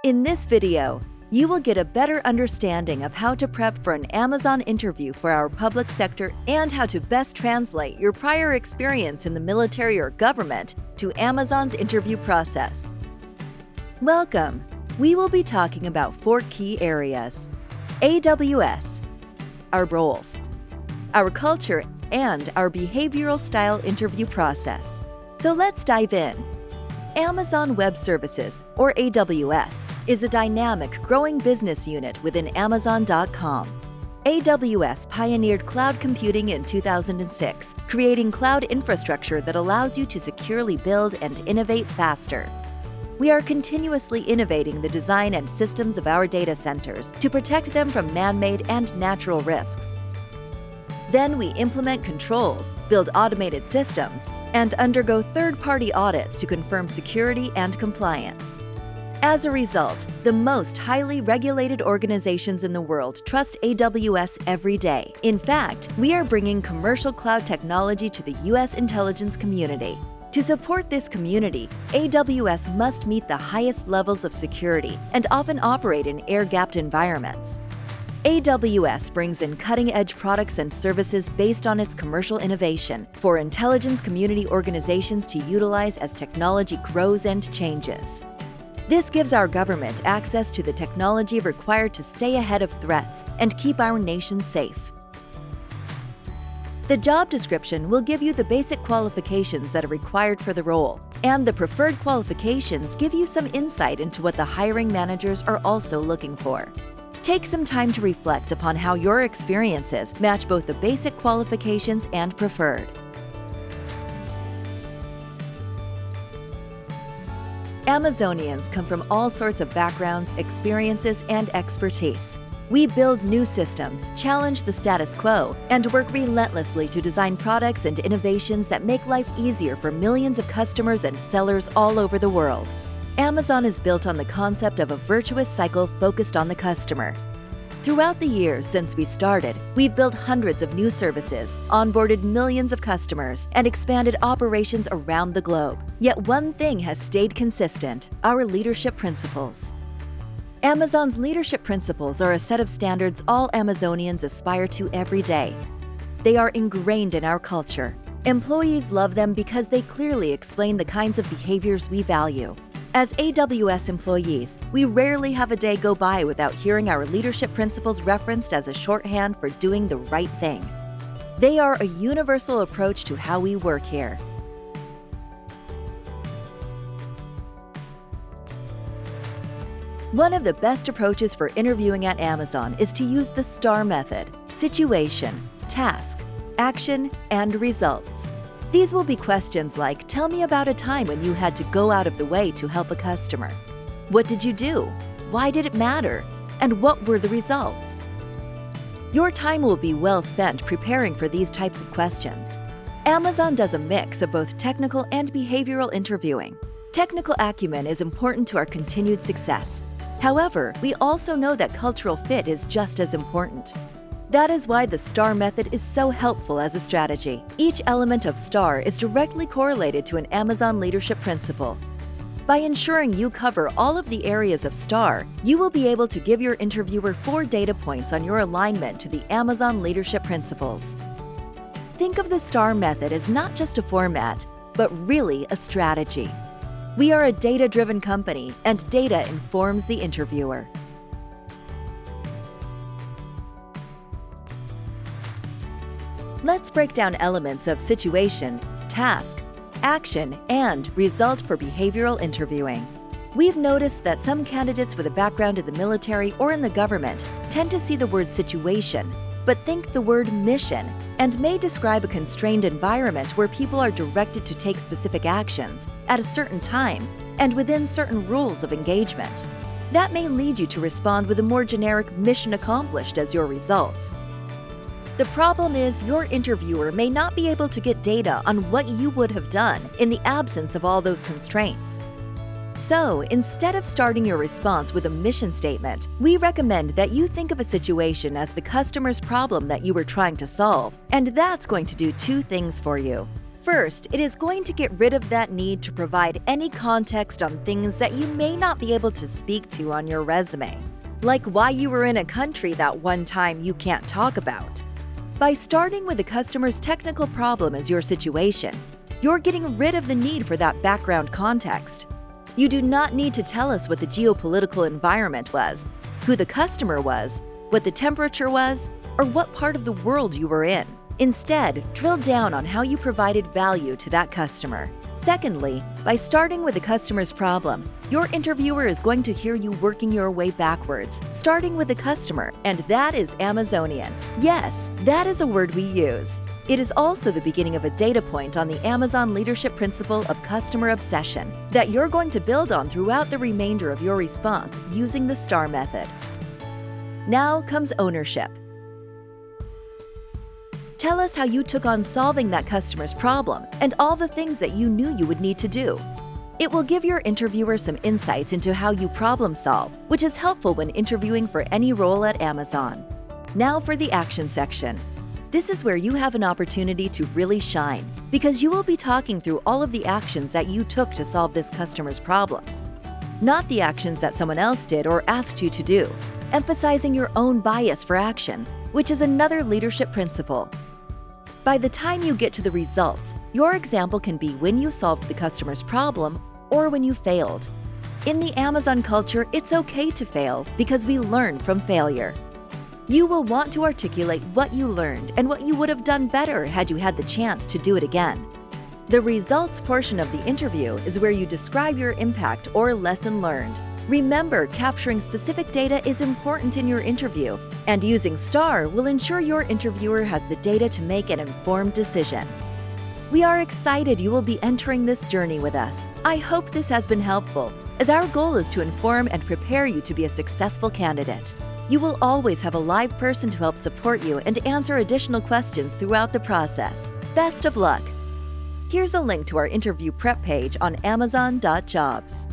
In this video, you will get a better understanding of how to prep for an Amazon interview for our public sector and how to best translate your prior experience in the military or government to Amazon's interview process. Welcome! We will be talking about 4 key areas: AWS, our roles, our culture, and our behavioral style interview process. So let's dive in. Amazon Web Services, or AWS, is a dynamic, growing business unit within Amazon.com. AWS pioneered cloud computing in 2006, creating cloud infrastructure that allows you to securely build and innovate faster. We are continuously innovating the design and systems of our data centers to protect them from man-made and natural risks. Then we implement controls, build automated systems, and undergo third-party audits to confirm security and compliance. As a result, the most highly regulated organizations in the world trust AWS every day. In fact, we are bringing commercial cloud technology to the U.S. intelligence community. To support this community, AWS must meet the highest levels of security and often operate in air-gapped environments. AWS brings in cutting-edge products and services based on its commercial innovation for intelligence community organizations to utilize as technology grows and changes. This gives our government access to the technology required to stay ahead of threats and keep our nation safe. The job description will give you the basic qualifications that are required for the role, and the preferred qualifications give you some insight into what the hiring managers are also looking for. Take some time to reflect upon how your experiences match both the basic qualifications and preferred. Amazonians come from all sorts of backgrounds, experiences, and expertise. We build new systems, challenge the status quo, and work relentlessly to design products and innovations that make life easier for millions of customers and sellers all over the world. Amazon is built on the concept of a virtuous cycle focused on the customer. Throughout the years since we started, we've built hundreds of new services, onboarded millions of customers, and expanded operations around the globe. Yet one thing has stayed consistent: our leadership principles. Amazon's leadership principles are a set of standards all Amazonians aspire to every day. They are ingrained in our culture. Employees love them because they clearly explain the kinds of behaviors we value. As AWS employees, we rarely have a day go by without hearing our leadership principles referenced as a shorthand for doing the right thing. They are a universal approach to how we work here. One of the best approaches for interviewing at Amazon is to use the STAR method: situation, task, action, and results. These will be questions like, tell me about a time when you had to go out of the way to help a customer. What did you do? Why did it matter? And what were the results? Your time will be well spent preparing for these types of questions. Amazon does a mix of both technical and behavioral interviewing. Technical acumen is important to our continued success. However, we also know that cultural fit is just as important. That is why the STAR method is so helpful as a strategy. Each element of STAR is directly correlated to an Amazon leadership principle. By ensuring you cover all of the areas of STAR, you will be able to give your interviewer 4 data points on your alignment to the Amazon leadership principles. Think of the STAR method as not just a format, but really a strategy. We are a data-driven company, and data informs the interviewer. Let's break down elements of situation, task, action, and result for behavioral interviewing. We've noticed that some candidates with a background in the military or in the government tend to see the word situation, but think the word mission, and may describe a constrained environment where people are directed to take specific actions at a certain time and within certain rules of engagement. That may lead you to respond with a more generic mission accomplished as your results. The problem is your interviewer may not be able to get data on what you would have done in the absence of all those constraints. So, instead of starting your response with a mission statement, we recommend that you think of a situation as the customer's problem that you were trying to solve, and that's going to do 2 things for you. First, it is going to get rid of that need to provide any context on things that you may not be able to speak to on your resume, like why you were in a country that one time you can't talk about. By starting with the customer's technical problem as your situation, you're getting rid of the need for that background context. You do not need to tell us what the geopolitical environment was, who the customer was, what the temperature was, or what part of the world you were in. Instead, drill down on how you provided value to that customer. Secondly, by starting with the customer's problem, your interviewer is going to hear you working your way backwards, starting with the customer, and that is Amazonian. Yes, that is a word we use. It is also the beginning of a data point on the Amazon leadership principle of customer obsession that you're going to build on throughout the remainder of your response using the STAR method. Now comes ownership. Tell us how you took on solving that customer's problem and all the things that you knew you would need to do. It will give your interviewer some insights into how you problem solve, which is helpful when interviewing for any role at Amazon. Now for the action section. This is where you have an opportunity to really shine because you will be talking through all of the actions that you took to solve this customer's problem. Not the actions that someone else did or asked you to do, emphasizing your own bias for action, which is another leadership principle. By the time you get to the results, your example can be when you solved the customer's problem or when you failed. In the Amazon culture, it's okay to fail because we learn from failure. You will want to articulate what you learned and what you would have done better had you had the chance to do it again. The results portion of the interview is where you describe your impact or lesson learned. Remember, capturing specific data is important in your interview, and using STAR will ensure your interviewer has the data to make an informed decision. We are excited you will be entering this journey with us. I hope this has been helpful, as our goal is to inform and prepare you to be a successful candidate. You will always have a live person to help support you and answer additional questions throughout the process. Best of luck! Here's a link to our interview prep page on Amazon.jobs.